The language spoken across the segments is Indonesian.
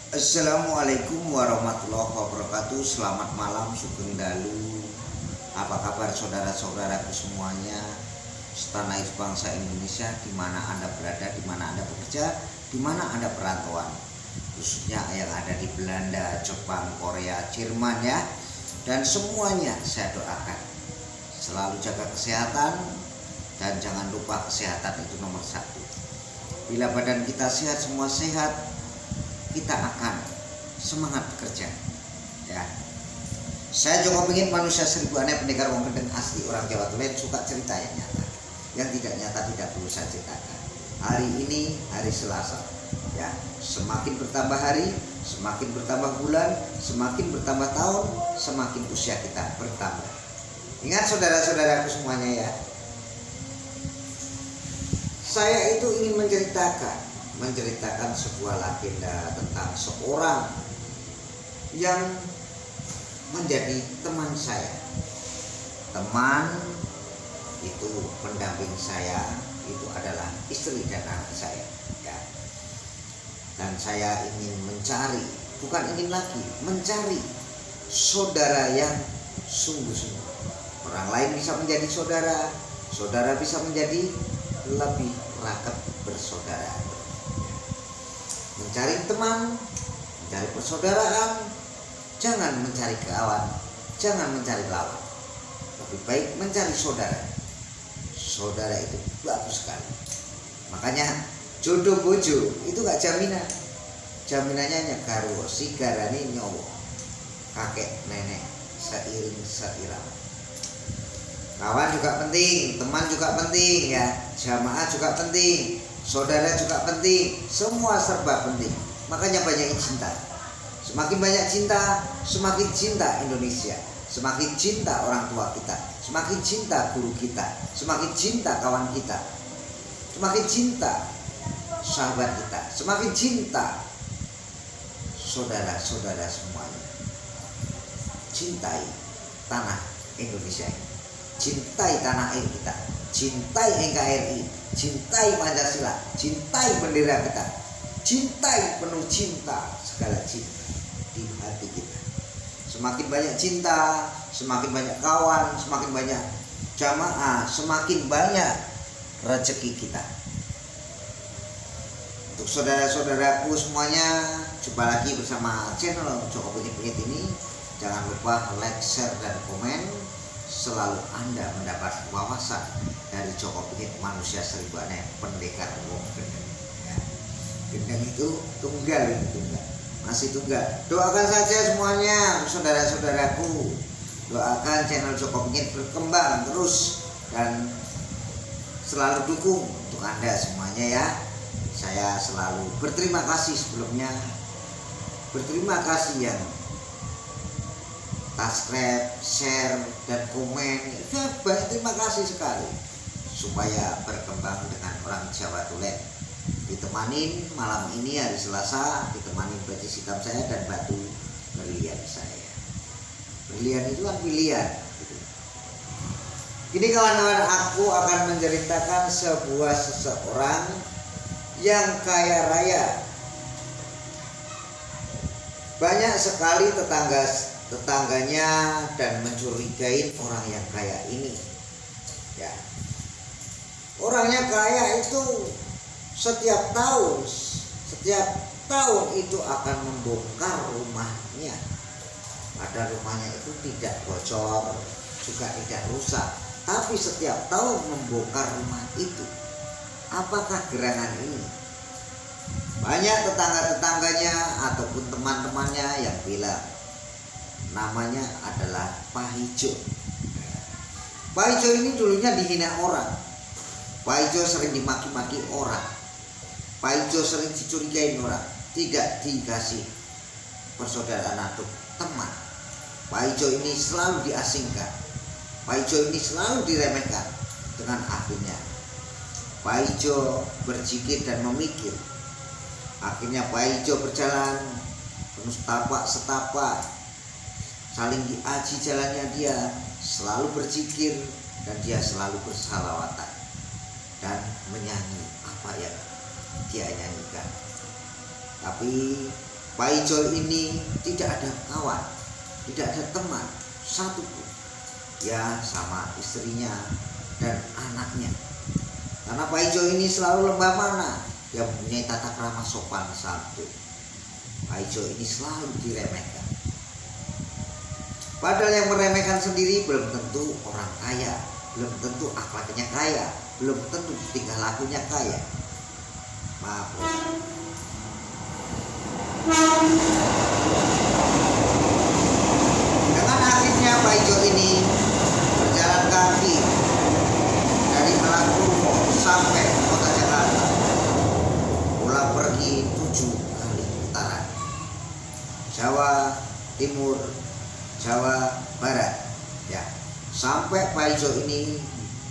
Assalamualaikum warahmatullahi wabarakatuh. Selamat malam, sugeng dalu. Apa kabar saudara-saudaraku semuanya, setanah air bangsa Indonesia, di mana Anda berada, di mana Anda bekerja, di mana Anda perantauan, khususnya yang ada di Belanda, Jepang, Korea, Jerman ya. Dan semuanya saya doakan selalu jaga kesehatan, dan jangan lupa kesehatan itu nomor satu. Bila badan kita sehat, semua sehat, kita akan semangat bekerja ya. Saya Joko Pingin, manusia seribu aneh, pendekar wong gendeng asli orang Jawa Tulen, suka cerita yang nyata. Yang tidak nyata tidak perlu saya ceritakan. Hari ini hari Selasa ya, semakin bertambah hari, semakin bertambah bulan, semakin bertambah tahun, semakin usia kita bertambah. Ingat saudara-saudaraku semuanya ya, saya itu ingin menceritakan sebuah legenda tentang seorang yang menjadi teman saya. Teman itu, pendamping saya itu adalah istri dan anak saya ya. Dan saya ingin mencari, bukan ingin lagi, mencari saudara yang sungguh-sungguh. Orang lain bisa menjadi saudara, saudara bisa menjadi lebih raket bersaudara. Mencari teman, mencari persaudaraan, jangan mencari kawan, jangan mencari lawan. Lebih baik mencari saudara. Saudara itu bagus sekali. Makanya jodoh bojo itu gak jaminan. Jaminannya hanya garwo, sigarani nyowo, kakek nenek seiring seirama. Kawan juga penting, teman juga penting ya, jamaah juga penting, saudara juga penting, semua serba penting. Makanya banyak cinta. Semakin banyak cinta, semakin cinta Indonesia, semakin cinta orang tua kita, semakin cinta guru kita, semakin cinta kawan kita, semakin cinta sahabat kita, semakin cinta saudara-saudara semuanya. Cintai tanah Indonesia ini. Cintai tanah air kita, cintai NKRI, cintai Pancasila, cintai bendera kita, cintai penuh cinta, segala cinta di hati kita. Semakin banyak cinta, semakin banyak kawan, semakin banyak jamaah, semakin banyak rezeki kita. Untuk saudara-saudaraku semuanya, jumpa lagi bersama channel Joko Pingin ini. Jangan lupa like, share, dan komen. Selalu Anda mendapat wawasan dari Joko Pingin, manusia seribu aneh, pendekar wong gendeng ya. Gendeng itu tunggal, masih tunggal. Doakan saja semuanya saudara-saudaraku, doakan channel Joko Pingin berkembang terus dan selalu dukung untuk Anda semuanya ya. Saya selalu berterima kasih sebelumnya, berterima kasih yang subscribe, share, dan komen. Terima kasih sekali. Supaya berkembang dengan orang Jawa Tulen. Ditemanin malam ini hari Selasa, ditemanin baju hitam saya dan batu berlian saya. Berlian itu kan pilihan. Ini kawan-kawan, aku akan menceritakan seseorang yang kaya raya. Banyak sekali tetangganya dan mencurigai orang yang kaya ini ya. Orangnya kaya itu setiap tahun itu akan membongkar rumahnya. Pada rumahnya itu tidak bocor, juga tidak rusak, tapi setiap tahun membongkar rumah itu. Apakah gerangan ini? Banyak tetangga-tetangganya ataupun teman-temannya yang bilang namanya adalah Pak Ijo. Pak Ijo ini dulunya dihina orang. Pak Ijo sering dimaki-maki orang. Pak Ijo sering dicurigai orang, tidak dikasih persaudaraan atau teman. Pak Ijo ini selalu diasingkan. Pak Ijo ini selalu diremehkan. Dengan akhirnya Pak Ijo berzikir dan memikir. Akhirnya Pak Ijo berjalan penuh setapak, saling diaji jalannya, dia selalu berzikir dan dia selalu bersalawatan dan menyanyi apa yang dia nyanyikan. Tapi Pak Ijo ini tidak ada kawan, tidak ada teman satupun, ya sama istrinya dan anaknya. Karena Pak Ijo ini selalu lembah mana, dia mempunyai tata krama sopan santun. Pak Ijo ini selalu diremehkan. Padahal yang meremehkan sendiri belum tentu orang kaya, belum tentu akhlaknya kaya, belum tentu tingkah lakunya kaya. Maaf. Dengan akhirnya Pak Ijo ini berjalan kaki dari Malangkrumo sampai kota Jakarta, pulang pergi 7 kali putaran, Jawa Timur, Jawa Barat, ya, sampai Pak Ijo ini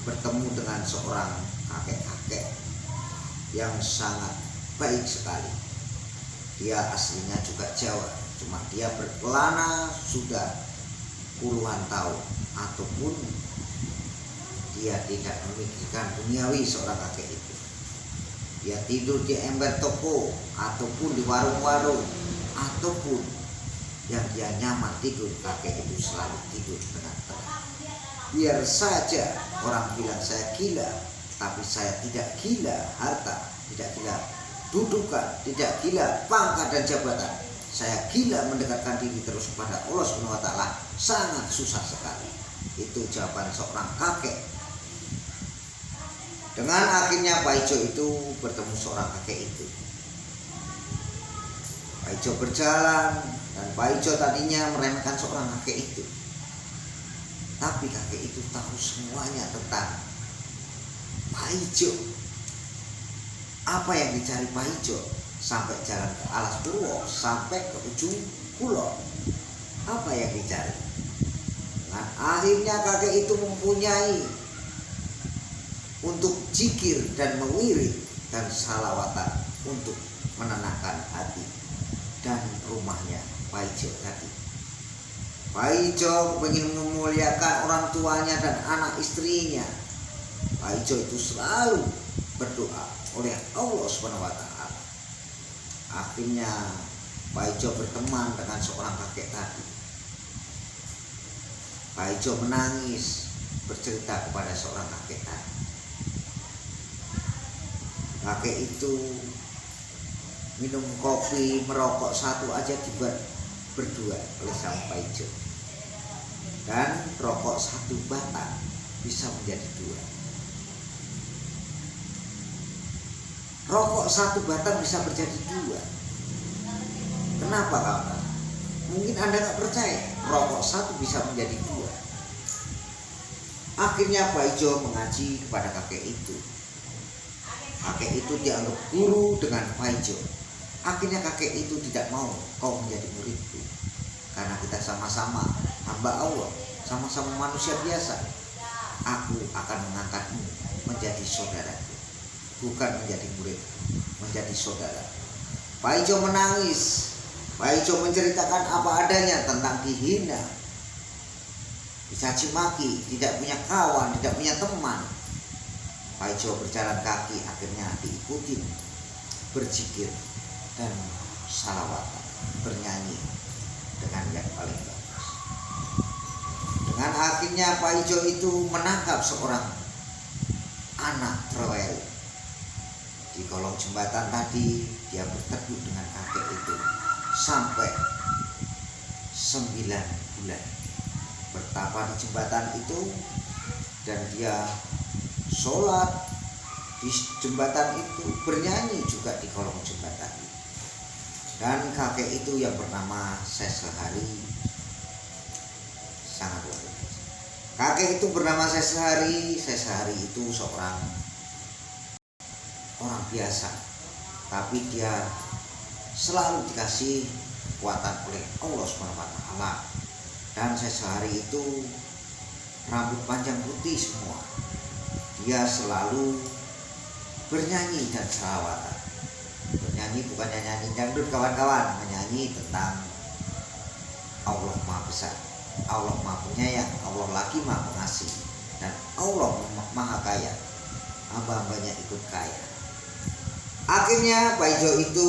bertemu dengan seorang kakek-kakek yang sangat baik sekali. Dia aslinya juga Jawa, cuma dia berkelana sudah puluhan tahun, ataupun dia tidak memikirkan duniawi seorang kakek itu. Dia tidur di ember toko, ataupun di warung-warung, ataupun yang dia nyaman tidur, kakek itu selalu tidur dengan tenang. Biar saja orang bilang saya gila, tapi saya tidak gila harta, tidak gila dudukan, tidak gila pangkat dan jabatan. Saya gila mendekatkan diri terus kepada Allah Subhanahu wa taala, sangat susah sekali. Itu jawaban seorang kakek. Dengan akhirnya Pak Ijo itu bertemu seorang kakek itu. Pak Ijo berjalan, dan Pak Ijo tadinya meremehkan seorang kakek itu. Tapi kakek itu tahu semuanya tentang Pak Ijo. Apa yang dicari Pak Ijo? Sampai jalan ke Alas Purwo, sampai ke ujung pulau. Apa yang dicari? Nah, akhirnya kakek itu mempunyai untuk zikir dan mengiring dan salawatan untuk menenangkan hati dan rumahnya Pak Ijo tadi. Pak Ijo ingin memuliakan orang tuanya dan anak istrinya. Pak Ijo itu selalu berdoa oleh Allah Subhanahu wa taala. Akhirnya Pak Ijo berteman dengan seorang kakek tadi. Pak Ijo menangis bercerita kepada seorang kakek tadi. Kakek itu minum kopi, merokok satu aja dibuat berdua oleh sang Pak Ijo. Dan rokok satu batang bisa menjadi 2. Rokok satu batang bisa menjadi 2. Kenapa kawan? Mungkin Anda nggak percaya, rokok satu bisa menjadi 2. Akhirnya Pak Ijo mengaji kepada kakek itu. Kakek itu dianggap guru dengan Pak Ijo. Akhirnya kakek itu tidak mau kau menjadi muridku, karena kita sama-sama hamba Allah, sama-sama manusia biasa. Aku akan mengangkatmu menjadi saudaraku, bukan menjadi murid, menjadi saudara. Pak Ijo menangis. Pak Ijo menceritakan apa adanya tentang dihina, dicaci maki, tidak punya kawan, tidak punya teman. Pak Ijo berjalan kaki, akhirnya diikuti berzikir dan salawatan, bernyanyi dengan yang paling bagus. Dengan akhirnya Pak Ijo itu menangkap seorang anak trowel di kolong jembatan tadi. Dia berteduh dengan kakek itu sampai 9 bulan bertapa di jembatan itu, dan dia sholat di jembatan itu, bernyanyi juga di kolong jembatan itu. Dan kakek itu yang bernama Sesehari sangat luar biasa. Kakek itu bernama Sesehari. Sesehari itu seorang orang biasa, tapi dia selalu dikasih kekuatan oleh Allah SWT. Dan Sesehari itu rambut panjang putih semua. Dia selalu bernyanyi dan salawatan. Bernyanyi bukannya nyanyi dangdut kawan-kawan, menyanyi tentang Allah Maha Besar, Allah Maha Penyayang, Allah lagi Maha Pengasih, dan Allah Maha Kaya. Hamba-hambanya ikut kaya. Akhirnya Pak Ijo itu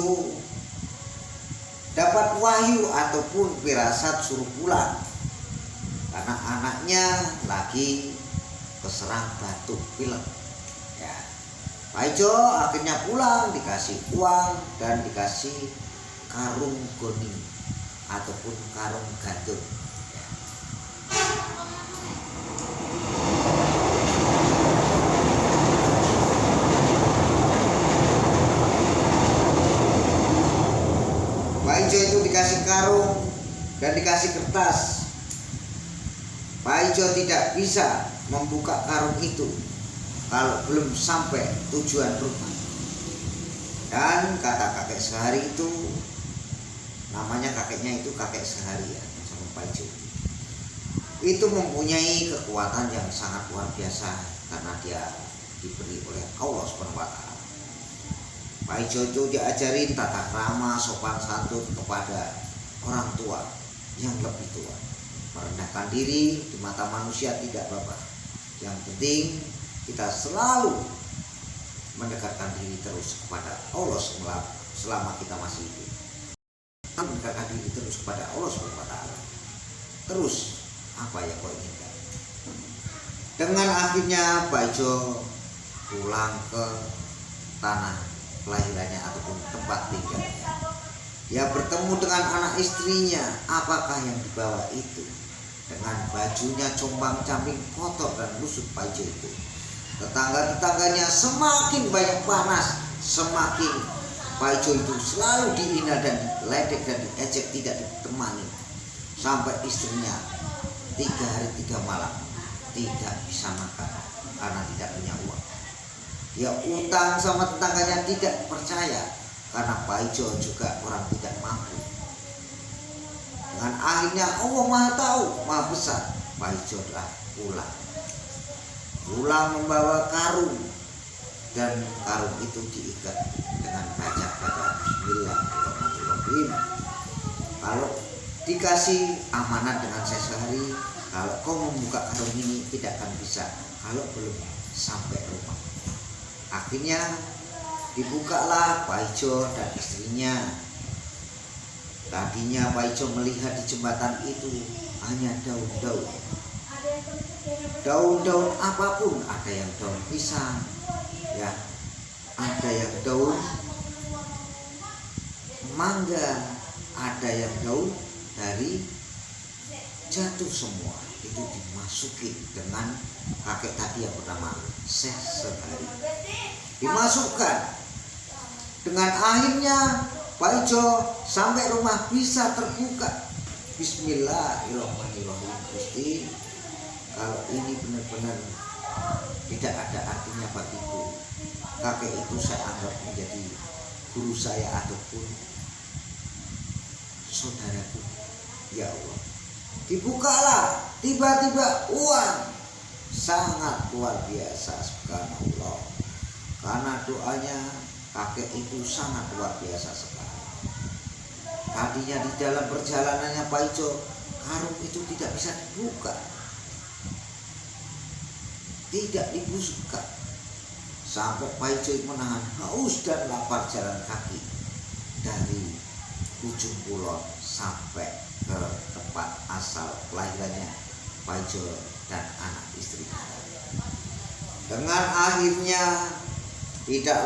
dapat wahyu ataupun firasat suruh pulang karena anaknya lagi keserang batuk pilek. Ya, Pak Ijo akhirnya pulang, dikasih uang dan dikasih karung goni ataupun karung gantung. Ya. Pak Ijo itu dikasih karung dan dikasih kertas. Pak Ijo tidak bisa membuka karung itu kalau belum sampai tujuan rumah. Dan kata kakek sehari itu, namanya kakeknya itu kakek sehari ya, sama Pak Ijo, itu mempunyai kekuatan yang sangat luar biasa karena dia diberi oleh Allah SWT. Pak Ijo itu diajarin tata krama sopan santun kepada orang tua yang lebih tua, merendahkan diri di mata manusia tidak apa-apa. Yang penting kita selalu mendekatkan diri terus kepada Allah selama kita masih hidup. Mendekatkan diri terus kepada Allah SWT. Terus apa yang kau inginkan. Dengan akhirnya Pak Ijo pulang ke tanah kelahirannya ataupun tempat tinggalnya. Dia bertemu dengan anak istrinya. Apakah yang dibawa itu? Dengan bajunya compang-camping kotor dan busuk Pak Ijo itu. Tetangga-tetangganya semakin banyak panas, semakin Pak Ijo itu selalu dihina dan diledek dan diejek, tidak ditemani. Sampai istrinya 3 hari 3 malam tidak bisa makan karena tidak punya uang. Dia utang sama tetangganya, tidak percaya karena Pak Ijo juga orang tidak mampu. Dengan akhirnya Allah Maha Tahu, Maha Besar, Pak Ijo telah pulang membawa karung, dan karung itu diikat dengan bacaan Bismillahirrahmanirrahim. Kalau dikasih amanat dengan saya sehari, kalau kau membuka karung ini tidak akan bisa kalau belum sampai rumah. Akhirnya dibukalah Pak Ijo dan istrinya. Tadinya Pak Ijo melihat di jembatan itu hanya daun-daun. Daun-daun apapun, ada yang daun pisang, ya, ada yang daun mangga, ada yang daun dari jatuh semua. Itu dimasuki dengan kakek tadi yang bernama Syekh Sehari. Dimasukkan. Dengan akhirnya Pak Ijo sampai rumah bisa terbuka. Bismillahirrahmanirrahim. Gusti, kalau ini benar-benar tidak ada artinya bagiku, kakek itu saya anggap menjadi guru saya ataupun saudaraku. Ya Allah, dibukalah, tiba-tiba uang sangat luar biasa, subhanallah. Karena doanya kakek itu sangat luar biasa sekali. Tadinya di dalam perjalanannya Pak Ijo, karung itu tidak bisa dibuka, tidak dibuka, sampai Pak Ijo menahan haus dan lapar jalan kaki dari ujung kulon sampai ke tempat asal kelahirannya Pak Ijo dan anak istrinya. Dengan akhirnya tidak